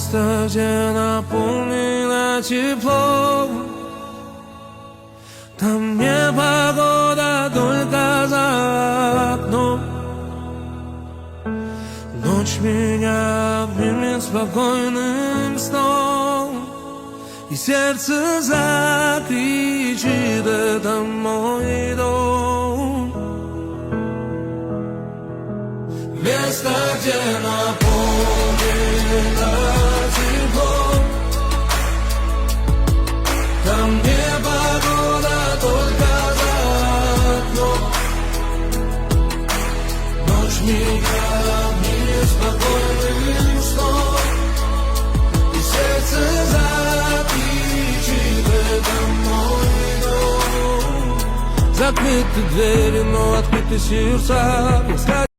Место, где наполнено теплом. Там не погода, только за окном. Ночь меня обнимет спокойным сном, и сердце закричит: это мой дом. Место, где наполнено теплом. Там не погода, только за окном. Ночь меня обнимет спокойным сном, и сердце закричит: это мой дом. Закрыты двери, но открыты сердца.